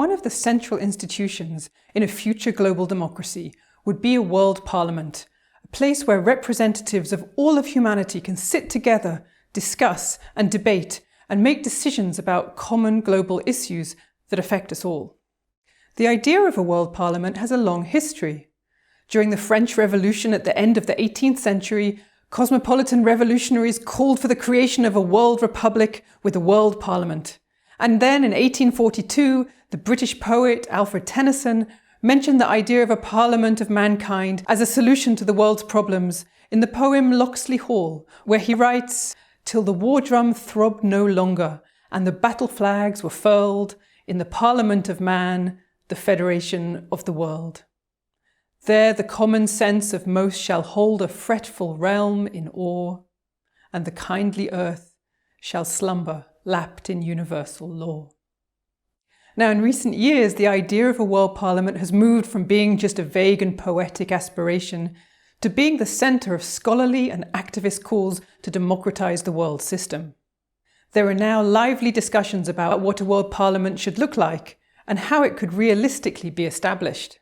one of the central institutions in a future global democracy would be a world parliament, a place where representatives of all of humanity can sit together, discuss and debate and make decisions about common global issues that affect us all. The idea of a world parliament has a long history. During the French Revolution at the end of the 18th century, cosmopolitan revolutionaries called for the creation of a world republic with a world parliament. And then in 1842, the British poet Alfred Tennyson mentioned the idea of a parliament of mankind as a solution to the world's problems in the poem Locksley Hall, where he writes, "Till the war drum throbbed no longer, and the battle flags were furled, in the parliament of man, the federation of the world. There the common sense of most shall hold a fretful realm in awe, and the kindly earth shall slumber lapped in universal law." Now, in recent years, the idea of a world parliament has moved from being just a vague and poetic aspiration to being the centre of scholarly and activist calls to democratise the world system. There are now lively discussions about what a world parliament should look like and how it could realistically be established.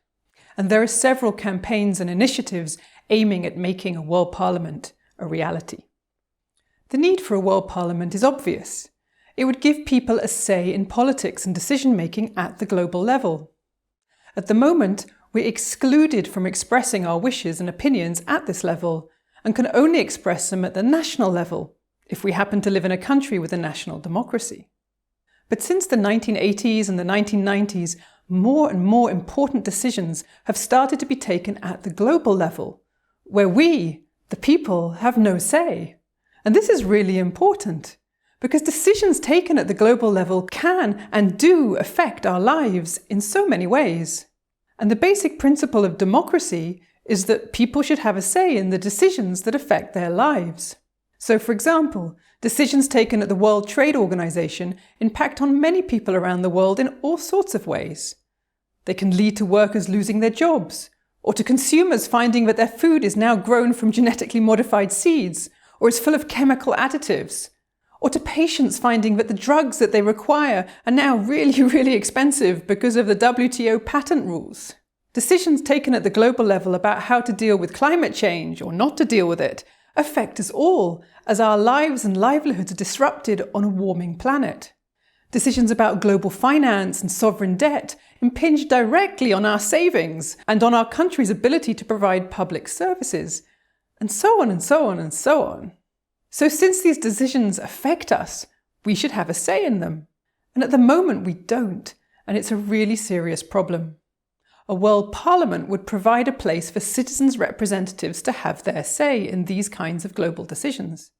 And there are several campaigns and initiatives aiming at making a world parliament a reality. The need for a world parliament is obvious. It would give people a say in politics and decision-making at the global level. At the moment, we're excluded from expressing our wishes and opinions at this level and can only express them at the national level if we happen to live in a country with a national democracy. But since the 1980s and the 1990s, more and more important decisions have started to be taken at the global level, where we, the people, have no say. And this is really important, because decisions taken at the global level can and do affect our lives in so many ways. And the basic principle of democracy is that people should have a say in the decisions that affect their lives. So, for example, decisions taken at the World Trade Organization impact on many people around the world in all sorts of ways. They can lead to workers losing their jobs, or to consumers finding that their food is now grown from genetically modified seeds, or is full of chemical additives, or to patients finding that the drugs that they require are now really, really expensive because of the WTO patent rules. Decisions taken at the global level about how to deal with climate change or not to deal with it affect us all, as our lives and livelihoods are disrupted on a warming planet. Decisions about global finance and sovereign debt impinge directly on our savings and on our country's ability to provide public services, and so on and so on and so on. So since these decisions affect us, we should have a say in them. And at the moment we don't, and it's a really serious problem. A world parliament would provide a place for citizens' representatives to have their say in these kinds of global decisions.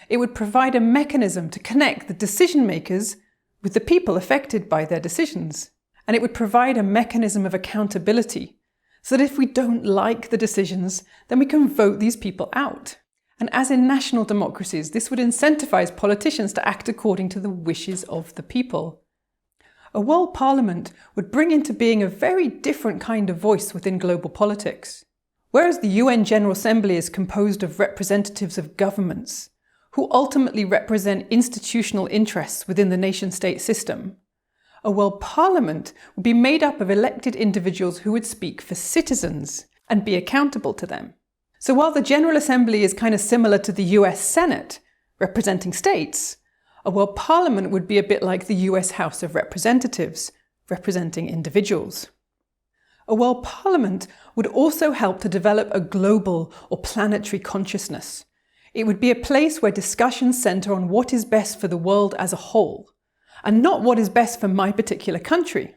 It would provide a mechanism to connect the decision makers with the people affected by their decisions. And it would provide a mechanism of accountability, so that if we don't like the decisions, then we can vote these people out. And as in national democracies, this would incentivize politicians to act according to the wishes of the people. A world parliament would bring into being a very different kind of voice within global politics. Whereas the UN General Assembly is composed of representatives of governments, who ultimately represent institutional interests within the nation-state system, a world parliament would be made up of elected individuals who would speak for citizens and be accountable to them. So while the General Assembly is kind of similar to the US Senate, representing states, a world parliament would be a bit like the US House of Representatives, representing individuals. A world parliament would also help to develop a global or planetary consciousness. It would be a place where discussions centre on what is best for the world as a whole, and not what is best for my particular country.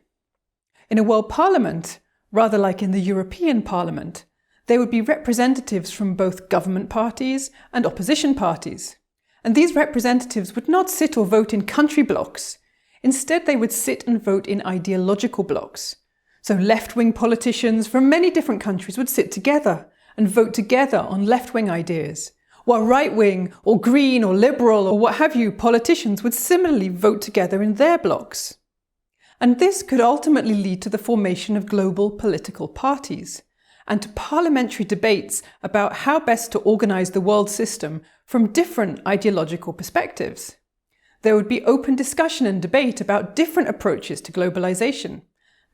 In a world parliament, rather like in the European Parliament, there would be representatives from both government parties and opposition parties. And these representatives would not sit or vote in country blocks. Instead, they would sit and vote in ideological blocks. So left-wing politicians from many different countries would sit together and vote together on left-wing ideas, while right-wing or green or liberal or what have you politicians would similarly vote together in their blocks. And this could ultimately lead to the formation of global political parties and to parliamentary debates about how best to organise the world system from different ideological perspectives. There would be open discussion and debate about different approaches to globalization.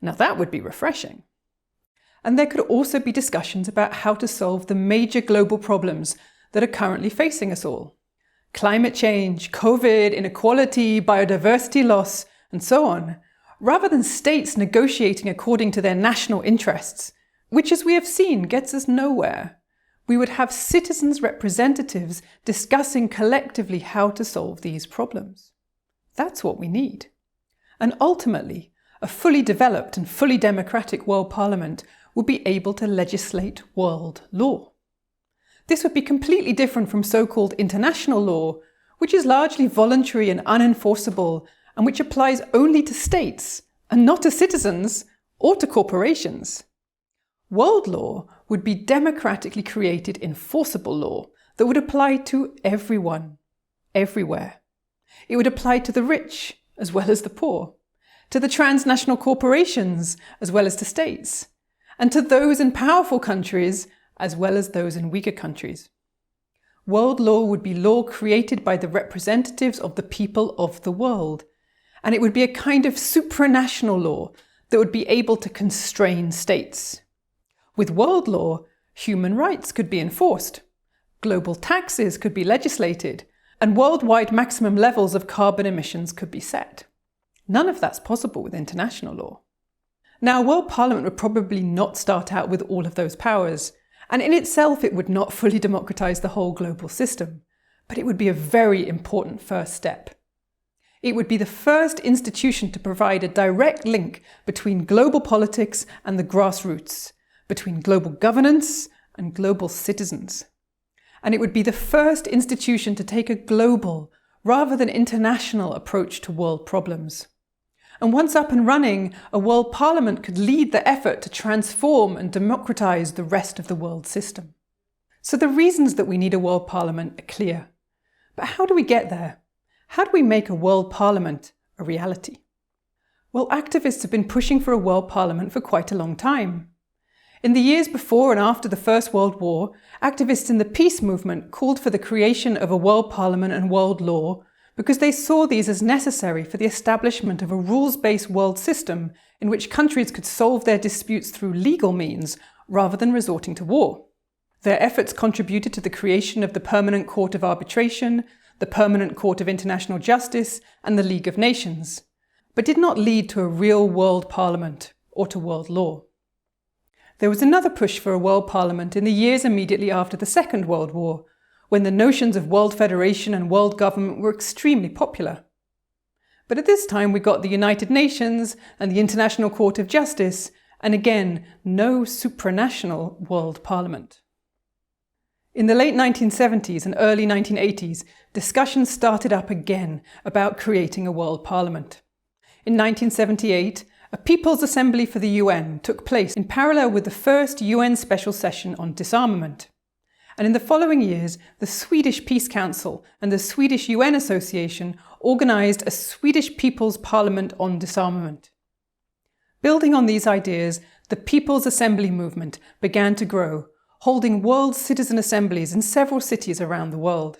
Now that would be refreshing. And there could also be discussions about how to solve the major global problems that are currently facing us all. Climate change, COVID, inequality, biodiversity loss, and so on, rather than states negotiating according to their national interests, which, as we have seen, gets us nowhere. We would have citizens' representatives discussing collectively how to solve these problems. That's what we need. And ultimately, a fully developed and fully democratic world parliament would be able to legislate world law. This would be completely different from so-called international law, which is largely voluntary and unenforceable, and which applies only to states and not to citizens or to corporations. World law would be democratically created enforceable law that would apply to everyone, everywhere. It would apply to the rich as well as the poor, to the transnational corporations as well as to states, and to those in powerful countries as well as those in weaker countries. World law would be law created by the representatives of the people of the world, and it would be a kind of supranational law that would be able to constrain states. With world law, human rights could be enforced, global taxes could be legislated, and worldwide maximum levels of carbon emissions could be set. None of that's possible with international law. Now, a world parliament would probably not start out with all of those powers, and in itself it would not fully democratize the whole global system, but it would be a very important first step. It would be the first institution to provide a direct link between global politics and the grassroots, between global governance and global citizens. And it would be the first institution to take a global, rather than international, approach to world problems. And once up and running, a world parliament could lead the effort to transform and democratize the rest of the world system. So the reasons that we need a world parliament are clear. But how do we get there? How do we make a world parliament a reality? Well, activists have been pushing for a world parliament for quite a long time. In the years before and after the First World War, activists in the peace movement called for the creation of a world parliament and world law because they saw these as necessary for the establishment of a rules-based world system in which countries could solve their disputes through legal means rather than resorting to war. Their efforts contributed to the creation of the Permanent Court of Arbitration, the Permanent Court of International Justice, and the League of Nations, but did not lead to a real world parliament or to world law. There was another push for a world parliament in the years immediately after the Second World War, when the notions of world federation and world government were extremely popular. But at this time we got the United Nations and the International Court of Justice, and again, no supranational world parliament. In the late 1970s and early 1980s, discussions started up again about creating a world parliament. In 1978, a People's Assembly for the UN took place in parallel with the first UN Special Session on Disarmament. And in the following years, the Swedish Peace Council and the Swedish UN Association organised a Swedish People's Parliament on Disarmament. Building on these ideas, the People's Assembly movement began to grow, holding world citizen assemblies in several cities around the world.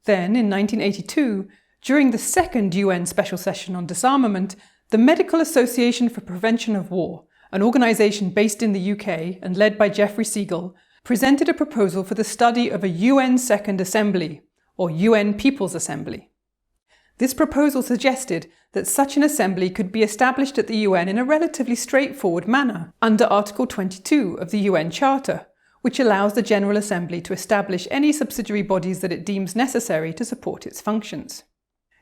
Then, in 1982, during the second UN Special Session on Disarmament, the Medical Association for Prevention of War, an organisation based in the UK and led by Jeffrey Siegel, presented a proposal for the study of a UN Second Assembly, or UN People's Assembly. This proposal suggested that such an assembly could be established at the UN in a relatively straightforward manner, under Article 22 of the UN Charter, which allows the General Assembly to establish any subsidiary bodies that it deems necessary to support its functions.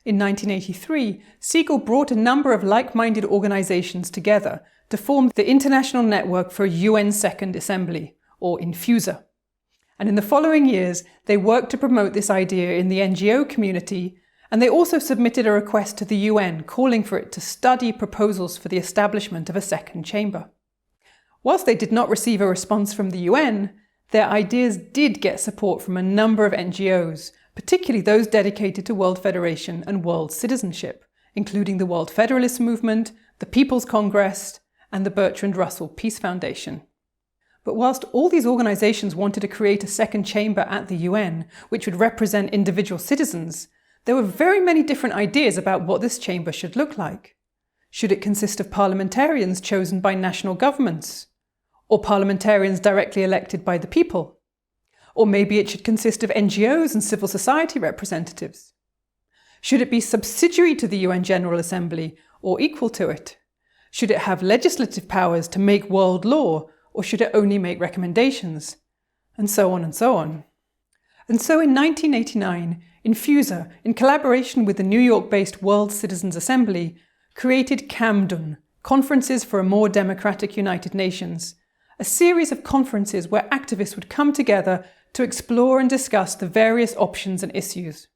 In 1983, Siegel brought a number of like-minded organisations together to form the International Network for a UN Second Assembly, or Infusa. And in the following years, they worked to promote this idea in the NGO community, and they also submitted a request to the UN calling for it to study proposals for the establishment of a second chamber. Whilst they did not receive a response from the UN, their ideas did get support from a number of NGOs, particularly those dedicated to world federation and world citizenship, including the World Federalist Movement, the People's Congress, and the Bertrand Russell Peace Foundation. But whilst all these organisations wanted to create a second chamber at the UN, which would represent individual citizens, There were very many different ideas about what this chamber should look like. Should it consist of parliamentarians chosen by national governments? Or parliamentarians directly elected by the people? Or maybe it should consist of NGOs and civil society representatives? Should it be subsidiary to the UN General Assembly or equal to it? Should it have legislative powers to make world law, or should it only make recommendations? And so on and so on. And so in 1989, Infusa, in collaboration with the New York-based World Citizens Assembly, created CAMDUN, Conferences for a More Democratic United Nations, a series of conferences where activists would come together to explore and discuss the various options and issues.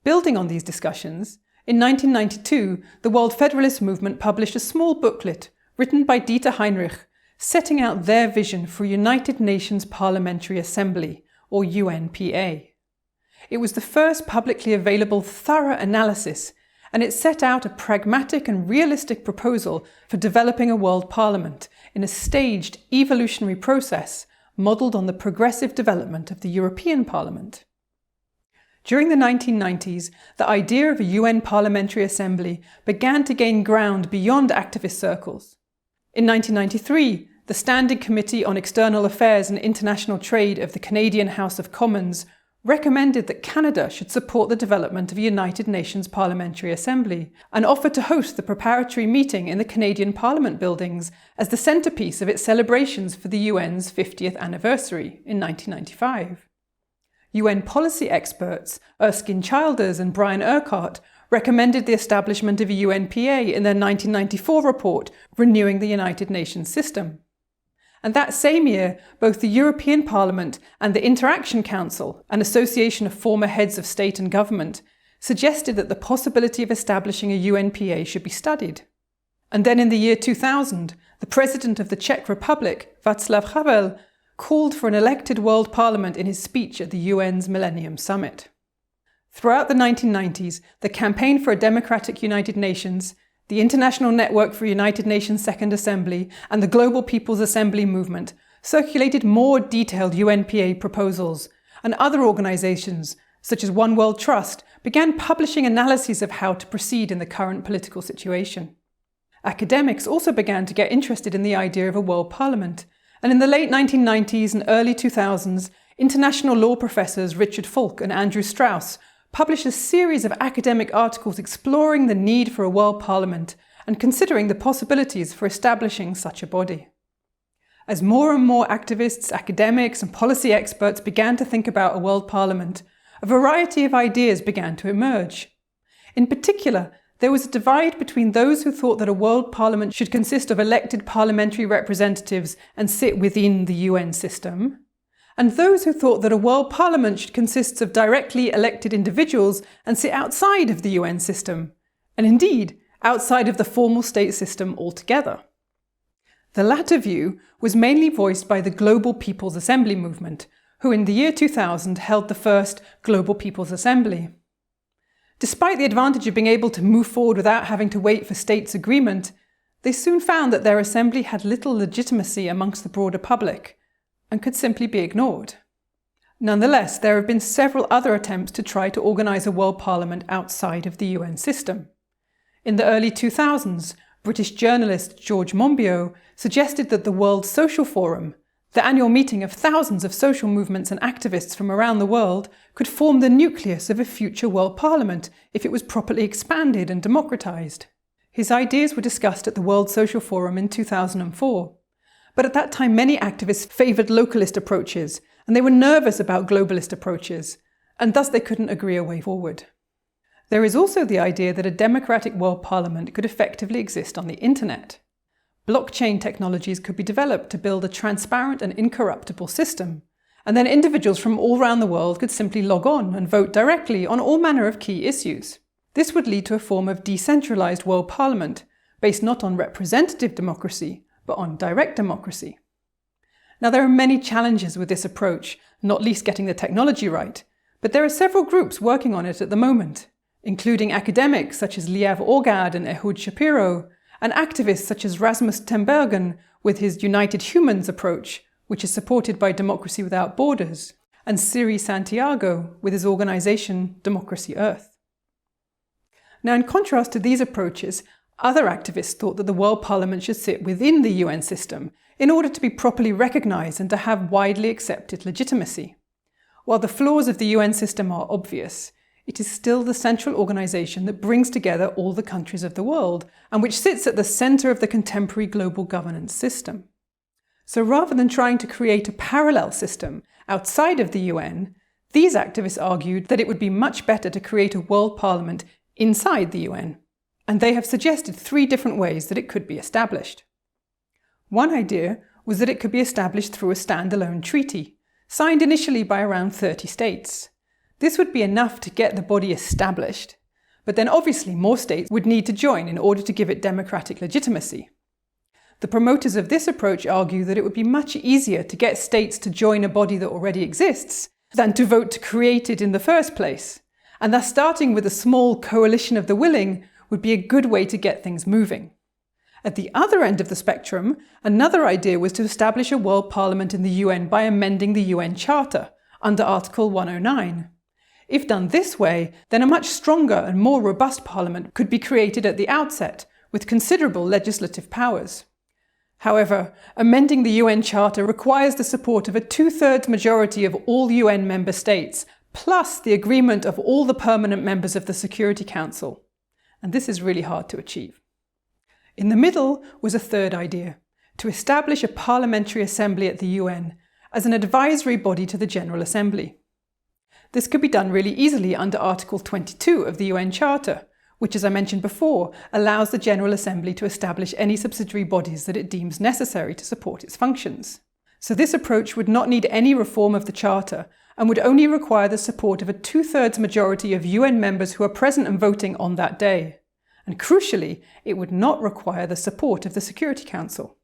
Building on these discussions, in 1992, the World Federalist Movement published a small booklet written by Dieter Heinrich, setting out their vision for a United Nations Parliamentary Assembly, or UNPA. It was the first publicly available thorough analysis, and it set out a pragmatic and realistic proposal for developing a world parliament in a staged evolutionary process modelled on the progressive development of the European Parliament. During the 1990s, the idea of a UN Parliamentary Assembly began to gain ground beyond activist circles. In 1993, the Standing Committee on External Affairs and International Trade of the Canadian House of Commons recommended that Canada should support the development of a United Nations Parliamentary Assembly and offered to host the preparatory meeting in the Canadian Parliament buildings as the centrepiece of its celebrations for the UN's 50th anniversary in 1995. UN policy experts Erskine Childers and Brian Urquhart recommended the establishment of a UNPA in their 1994 report, Renewing the United Nations System. And that same year, both the European Parliament and the Interaction Council, an association of former heads of state and government, suggested that the possibility of establishing a UNPA should be studied. And then in the year 2000, the President of the Czech Republic, Václav Havel, called for an elected world parliament in his speech at the UN's Millennium Summit. Throughout the 1990s, the Campaign for a Democratic United Nations, the International Network for United Nations Second Assembly, and the Global People's Assembly movement circulated more detailed UNPA proposals, and other organisations, such as One World Trust, began publishing analyses of how to proceed in the current political situation. Academics also began to get interested in the idea of a world parliament, and in the late 1990s and early 2000s, international law professors Richard Falk and Andrew Strauss published a series of academic articles exploring the need for a world parliament and considering the possibilities for establishing such a body. As more and more activists, academics, and policy experts began to think about a world parliament, a variety of ideas began to emerge. In particular, there was a divide between those who thought that a world parliament should consist of elected parliamentary representatives and sit within the UN system, and those who thought that a world parliament should consist of directly elected individuals and sit outside of the UN system, and indeed outside of the formal state system altogether. The latter view was mainly voiced by the Global People's Assembly movement, who in the year 2000 held the first Global People's Assembly. Despite the advantage of being able to move forward without having to wait for states' agreement, they soon found that their assembly had little legitimacy amongst the broader public and could simply be ignored. Nonetheless, there have been several other attempts to try to organise a world parliament outside of the UN system. In the early 2000s, British journalist George Monbiot suggested that the World Social Forum, the annual meeting of thousands of social movements and activists from around the world, could form the nucleus of a future world parliament if it was properly expanded and democratised. His ideas were discussed at the World Social Forum in 2004. But at that time, many activists favoured localist approaches, and they were nervous about globalist approaches, and thus they couldn't agree a way forward. There is also the idea that a democratic world parliament could effectively exist on the internet. Blockchain technologies could be developed to build a transparent and incorruptible system, and then individuals from all around the world could simply log on and vote directly on all manner of key issues. This would lead to a form of decentralised world parliament, based not on representative democracy, but on direct democracy. Now, there are many challenges with this approach, not least getting the technology right, but there are several groups working on it at the moment, including academics such as Liav Orgad and Ehud Shapiro, and activists such as Rasmus Tembergen with his United Humans approach, which is supported by Democracy Without Borders, and Siri Santiago with his organisation Democracy Earth. Now, in contrast to these approaches, other activists thought that the World Parliament should sit within the UN system in order to be properly recognised and to have widely accepted legitimacy. While the flaws of the UN system are obvious, it is still the central organisation that brings together all the countries of the world and which sits at the centre of the contemporary global governance system. So rather than trying to create a parallel system outside of the UN, these activists argued that it would be much better to create a World Parliament inside the UN, and they have suggested 3 different ways that it could be established. One idea was that it could be established through a standalone treaty, signed initially by around 30 states. This would be enough to get the body established, but then obviously more states would need to join in order to give it democratic legitimacy. The promoters of this approach argue that it would be much easier to get states to join a body that already exists than to vote to create it in the first place, and thus starting with a small coalition of the willing would be a good way to get things moving. At the other end of the spectrum, another idea was to establish a World Parliament in the UN by amending the UN Charter under Article 109. If done this way, then a much stronger and more robust parliament could be created at the outset, with considerable legislative powers. However, amending the UN Charter requires the support of a 2/3 majority of all UN member states, plus the agreement of all the permanent members of the Security Council. And this is really hard to achieve. In the middle was a third idea, to establish a parliamentary assembly at the UN as an advisory body to the General Assembly. This could be done really easily under Article 22 of the UN Charter, which, as I mentioned before, allows the General Assembly to establish any subsidiary bodies that it deems necessary to support its functions. So this approach would not need any reform of the Charter and would only require the support of a 2/3 majority of UN members who are present and voting on that day. And crucially, it would not require the support of the Security Council.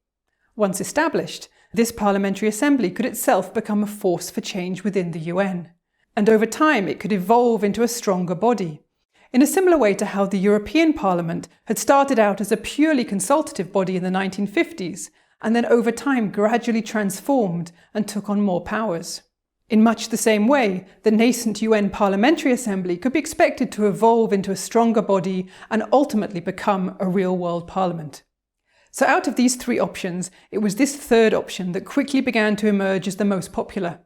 Once established, this Parliamentary Assembly could itself become a force for change within the UN. And over time, it could evolve into a stronger body, in a similar way to how the European Parliament had started out as a purely consultative body in the 1950s, and then over time gradually transformed and took on more powers. In much the same way, the nascent UN Parliamentary Assembly could be expected to evolve into a stronger body and ultimately become a real world parliament. So out of these 3 options, it was this third option that quickly began to emerge as the most popular,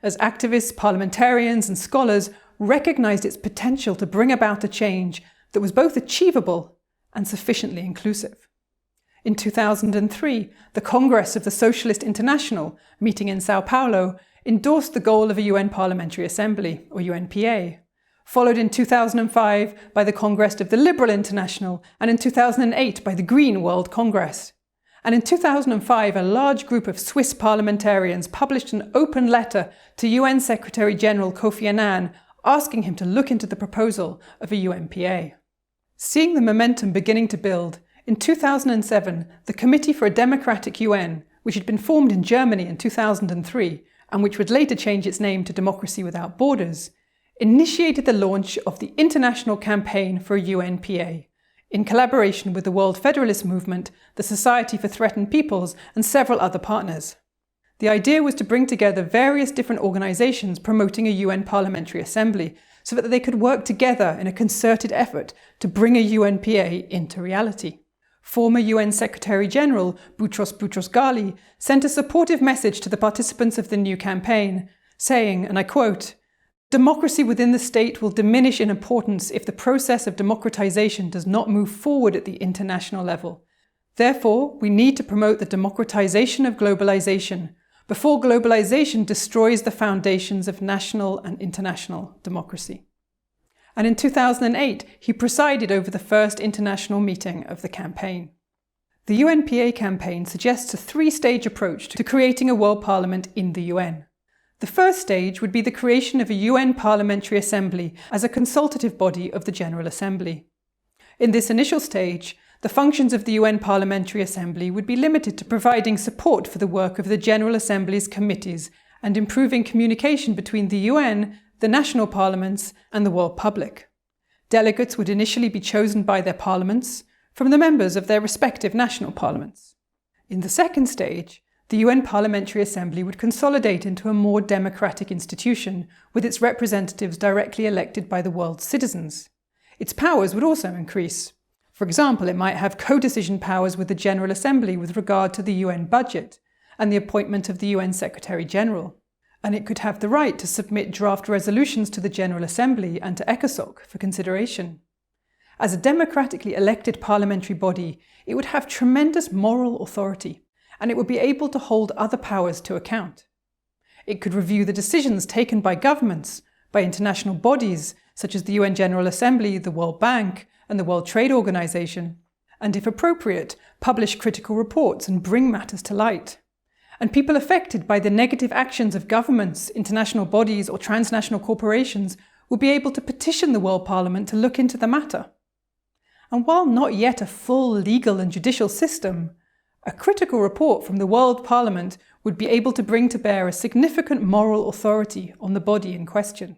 as activists, parliamentarians and scholars recognised its potential to bring about a change that was both achievable and sufficiently inclusive. In 2003, the Congress of the Socialist International, meeting in Sao Paulo, endorsed the goal of a UN Parliamentary Assembly, or UNPA, followed in 2005 by the Congress of the Liberal International, and in 2008 by the Green World Congress. And in 2005, a large group of Swiss parliamentarians published an open letter to UN Secretary-General Kofi Annan asking him to look into the proposal of a UNPA. Seeing the momentum beginning to build, in 2007, the Committee for a Democratic UN, which had been formed in Germany in 2003, and which would later change its name to Democracy Without Borders, initiated the launch of the International Campaign for a UNPA, in collaboration with the World Federalist Movement, the Society for Threatened Peoples, and several other partners. The idea was to bring together various different organisations promoting a UN Parliamentary Assembly so that they could work together in a concerted effort to bring a UNPA into reality. Former UN Secretary-General Boutros Boutros-Ghali sent a supportive message to the participants of the new campaign, saying, and I quote, "Democracy within the state will diminish in importance if the process of democratization does not move forward at the international level. Therefore, we need to promote the democratization of globalization before globalization destroys the foundations of national and international democracy." And in 2008, he presided over the first international meeting of the campaign. The UNPA campaign suggests a 3-stage approach to creating a world parliament in the UN. The first stage would be the creation of a UN Parliamentary Assembly as a consultative body of the General Assembly. In this initial stage, the functions of the UN Parliamentary Assembly would be limited to providing support for the work of the General Assembly's committees and improving communication between the UN, the national parliaments, and the world public. Delegates would initially be chosen by their parliaments from the members of their respective national parliaments. In the second stage, the UN Parliamentary Assembly would consolidate into a more democratic institution with its representatives directly elected by the world's citizens. Its powers would also increase. For example, it might have co-decision powers with the General Assembly with regard to the UN budget and the appointment of the UN Secretary-General. And it could have the right to submit draft resolutions to the General Assembly and to ECOSOC for consideration. As a democratically elected parliamentary body, it would have tremendous moral authority, and it would be able to hold other powers to account. It could review the decisions taken by governments, by international bodies such as the UN General Assembly, the World Bank, and the World Trade Organization, and if appropriate, publish critical reports and bring matters to light. And people affected by the negative actions of governments, international bodies, or transnational corporations will be able to petition the World Parliament to look into the matter. And while not yet a full legal and judicial system, a critical report from the World Parliament would be able to bring to bear a significant moral authority on the body in question.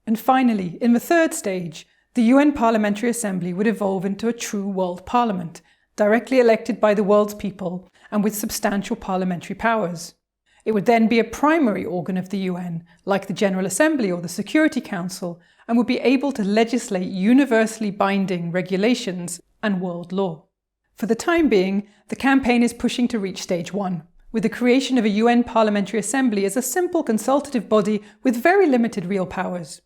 And finally, in the third stage, the UN Parliamentary Assembly would evolve into a true world parliament, directly elected by the world's people and with substantial parliamentary powers. It would then be a primary organ of the UN, like the General Assembly or the Security Council, and would be able to legislate universally binding regulations and world law. For the time being, the campaign is pushing to reach stage 1, with the creation of a UN Parliamentary Assembly as a simple consultative body with very limited real powers.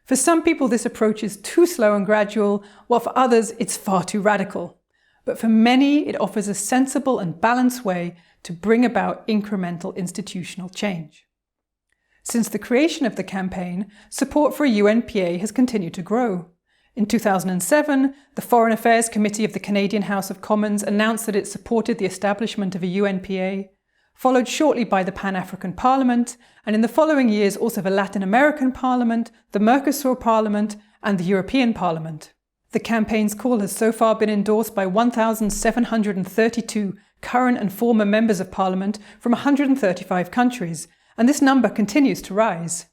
For some people, this approach is too slow and gradual, while for others, it's far too radical. But for many, it offers a sensible and balanced way to bring about incremental institutional change. Since the creation of the campaign, support for a UNPA has continued to grow. In 2007, the Foreign Affairs Committee of the Canadian House of Commons announced that it supported the establishment of a UNPA, followed shortly by the Pan-African Parliament, and in the following years also the Latin American Parliament, the Mercosur Parliament, and the European Parliament. The campaign's call has so far been endorsed by 1,732 current and former members of Parliament from 135 countries, and this number continues to rise.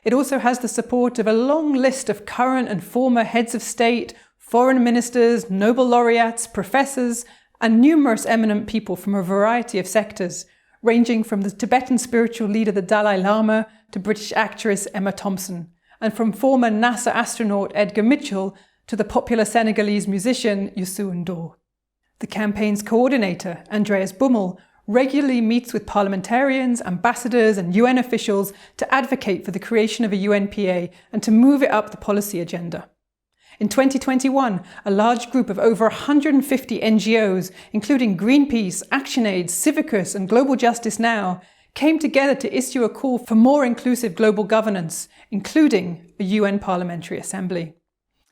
It also has the support of a long list of current and former heads of state, foreign ministers, Nobel laureates, professors, and numerous eminent people from a variety of sectors, ranging from the Tibetan spiritual leader the Dalai Lama to British actress Emma Thompson, and from former NASA astronaut Edgar Mitchell to the popular Senegalese musician Youssou N'Dour. The campaign's coordinator, Andreas Bummel, regularly meets with parliamentarians, ambassadors and UN officials to advocate for the creation of a UNPA and to move it up the policy agenda. In 2021, a large group of over 150 NGOs, including Greenpeace, ActionAid, Civicus and Global Justice Now, came together to issue a call for more inclusive global governance, including a UN Parliamentary Assembly.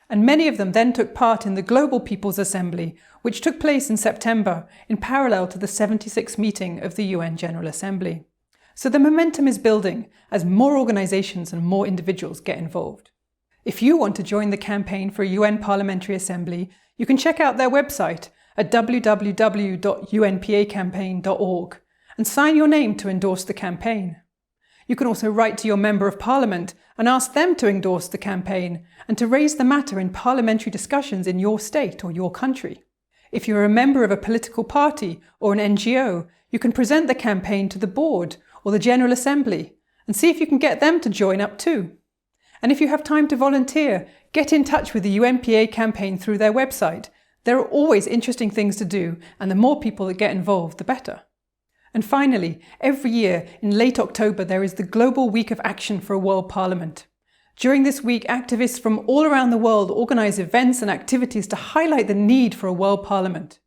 And many of them then took part in the Global People's Assembly, which took place in September in parallel to the 76th meeting of the UN General Assembly. So the momentum is building as more organisations and more individuals get involved. If you want to join the campaign for a UN Parliamentary Assembly, you can check out their website at www.unpacampaign.org and sign your name to endorse the campaign. You can also write to your Member of Parliament and ask them to endorse the campaign and to raise the matter in parliamentary discussions in your state or your country. If you're a member of a political party or an NGO, you can present the campaign to the board or the General Assembly and see if you can get them to join up too. And if you have time to volunteer, get in touch with the UNPA campaign through their website. There are always interesting things to do, and the more people that get involved, the better. And finally, every year in late October, there is the Global Week of Action for a World Parliament. During this week, activists from all around the world organise events and activities to highlight the need for a World Parliament.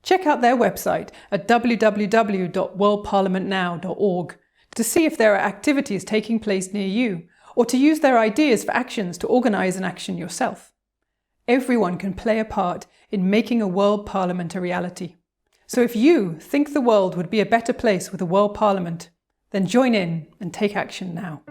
Check out their website at www.worldparliamentnow.org to see if there are activities taking place near you, or to use their ideas for actions to organise an action yourself. Everyone can play a part in making a World Parliament a reality. So if you think the world would be a better place with a World Parliament, then join in and take action now.